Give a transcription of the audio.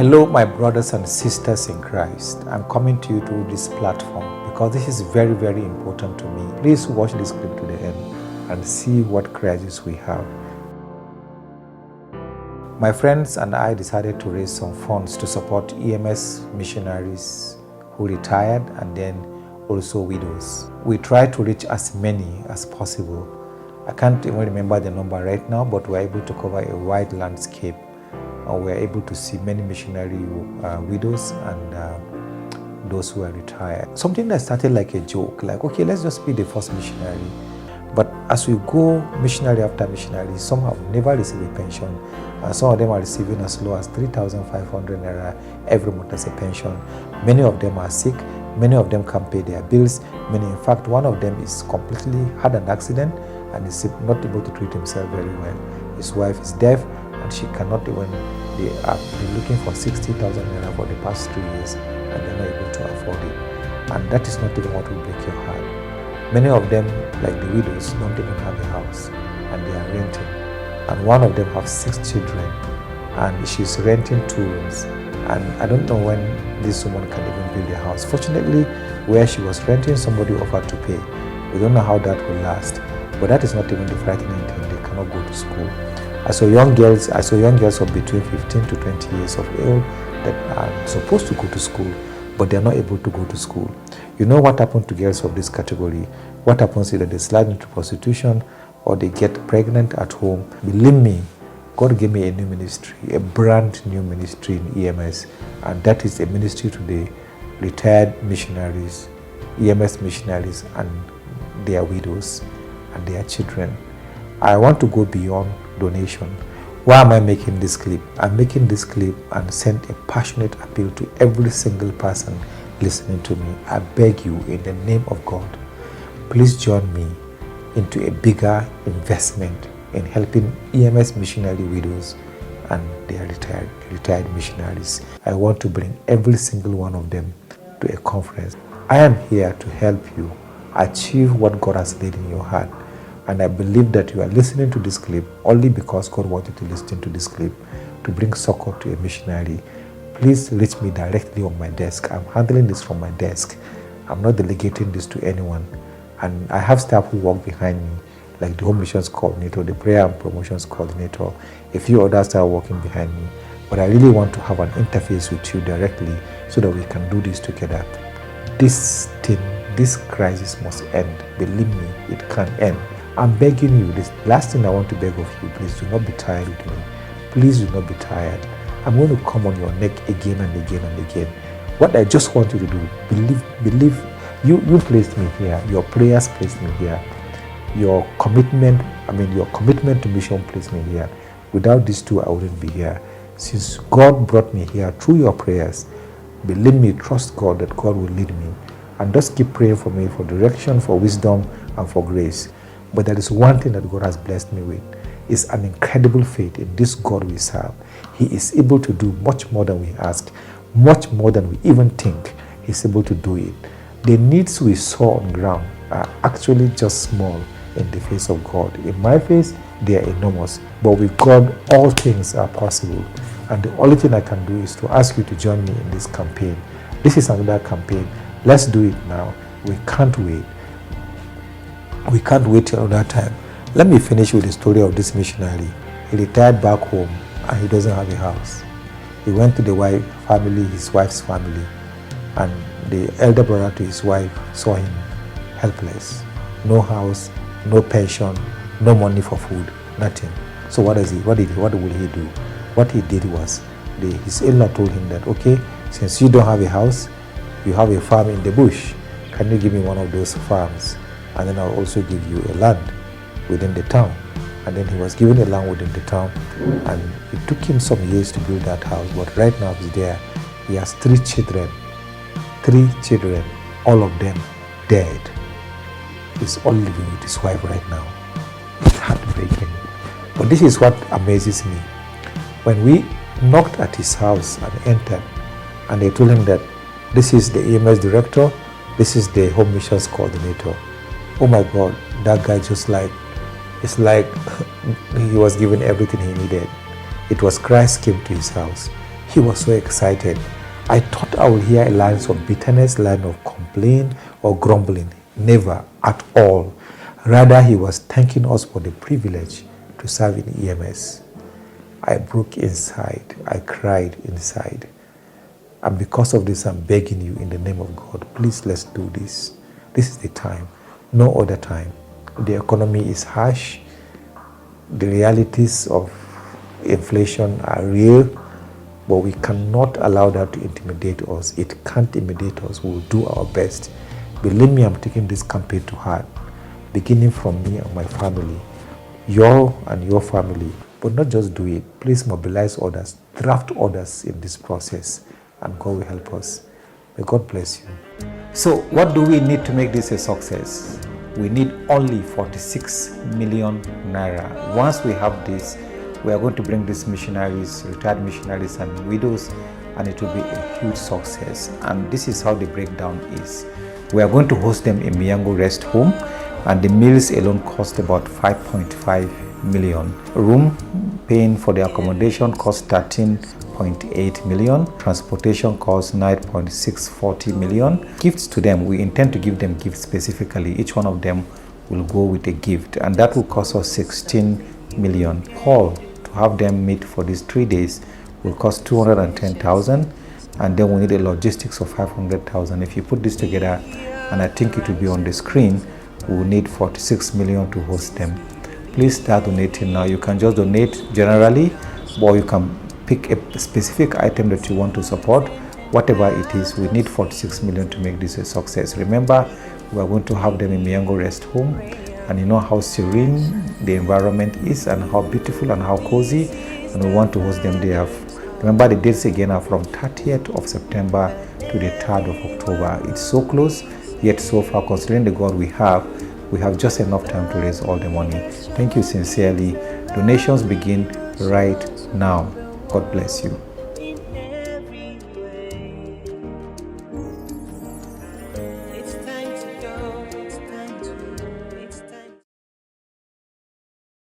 Hello, my brothers and sisters in Christ. I'm coming to you through this platform because this is very, very important to me. Please watch this clip to the end and see what crisis we have. My friends and I decided to raise some funds to support EMS missionaries who retired and then also widows. We tried to reach as many as possible. I can't even remember the number right now, but we're able to cover a wide landscape. And we're able to see many missionary widows and those who are retired. Something that started like a joke, like, okay, let's just be the first missionary. But as we go missionary after missionary, some have never received a pension. And some of them are receiving as low as 3,500 naira every month as a pension. Many of them are sick. Many of them can't pay their bills. Many, in fact, one of them is completely had an accident and is not able to treat himself very well. His wife is deaf and she cannot even, they have been looking for 60,000 naira for the past 3 years and they're not able to afford it. And that is not even what will break your heart. Many of them, like the widows, don't even have a house and they are renting. And one of them has 6 children and she's renting 2 rooms. And I don't know when this woman can even build a house. Fortunately, where she was renting, somebody offered to pay. We don't know how that will last. But that is not even the frightening thing. They cannot go to school. I saw young girls of between 15 to 20 years of age that are supposed to go to school, but they are not able to go to school. You know what happened to girls of this category? What happens is that they slide into prostitution or they get pregnant at home. Believe me, God gave me a new ministry, a brand new ministry in EMS, and that is a ministry today, retired missionaries, EMS missionaries and their widows and their children. I want to go beyond donation. Why am I making this clip? I'm making this clip and send a passionate appeal to every single person listening to me. I beg you in the name of God, please join me into a bigger investment in helping EMS missionary widows and their retired missionaries. I want to bring every single one of them to a conference. I am here to help you achieve what God has laid in your heart. And I believe that you are listening to this clip only because God wanted to listen to this clip to bring succor to a missionary. Please reach me directly on my desk. I'm handling this from my desk. I'm not delegating this to anyone. And I have staff who work behind me, like the Home Missions Coordinator, the Prayer and Promotions Coordinator, a few others are working behind me. But I really want to have an interface with you directly so that we can do this together. This crisis must end. Believe me, it can end. I'm begging you, this last thing I want to beg of you, please do not be tired with me. Please do not be tired. I'm going to come on your neck again and again and again. What I just want you to do, believe, you placed me here. Your prayers placed me here. Your commitment to mission placed me here. Without these two, I wouldn't be here. Since God brought me here through your prayers, believe me, trust God that God will lead me. And just keep praying for me for direction, for wisdom, and for grace. But there is one thing that God has blessed me with. It's an incredible faith in this God we serve. He is able to do much more than we ask, much more than we even think. He's able to do it. The needs we saw on ground are actually just small in the face of God. In my face, they are enormous. But with God, all things are possible. And the only thing I can do is to ask you to join me in this campaign. This is another campaign. Let's do it now. We can't wait. We can't wait till another time. Let me finish with the story of this missionary. He retired back home and he doesn't have a house. He went to his wife's family, and the elder brother to his wife saw him helpless. No house, no pension, no money for food, nothing. So what will he do? What he did was, his in-law told him that, okay, since you don't have a house, you have a farm in the bush. Can you give me one of those farms? And then I'll also give you a land within the town. And then he was given a land within the town, and it took him some years to build that house, but right now he's there. He has 3 children, all of them dead. He's all living with his wife right now. It's heartbreaking. But this is what amazes me. When we knocked at his house and entered, and they told him that this is the EMS director, this is the Home Missions Coordinator. Oh my God, that guy it's like he was given everything he needed. It was Christ came to his house. He was so excited. I thought I would hear lines of bitterness, line of complaint or grumbling. Never at all. Rather, he was thanking us for the privilege to serve in EMS. I broke inside. I cried inside. And because of this, I'm begging you in the name of God, please let's do this. This is the time, no other time. The economy is harsh. The realities of inflation are real, but we cannot allow that to intimidate us. It can't intimidate us. We'll do our best. Believe me, I'm taking this campaign to heart, beginning from me and my family, your and your family. But not just do it. Please mobilize others, draft others in this process, and God will help us. May God bless you. So what do we need to make this a success? We need only 46 million naira. Once we have this, we are going to bring these missionaries, retired missionaries and widows, and it will be a huge success. And this is how the breakdown is. We are going to host them in Miyango Rest Home, and the meals alone cost about 5.5 million. Room paying for the accommodation costs 13.8 million. Transportation costs 9.640 million. Gifts to them, we intend to give them gifts specifically. Each one of them will go with a gift, and that will cost us 16 million. Hall to have them meet for these 3 days will cost 210,000, and then we need a logistics of 500,000. If you put this together, and I think it will be on the screen, we will need 46 million to host them. Please start donating now. You can just donate generally, or you can pick a specific item that you want to support. Whatever it is, we need 46 million to make this a success. Remember, we are going to have them in Miyango Rest Home, and you know how serene the environment is and how beautiful and how cozy, and we want to host them there. Remember, the dates again are from 30th of September to the 3rd of October. It's so close, yet so far. Considering the God we have just enough time to raise all the money. Thank you sincerely. Donations begin right now. God bless you.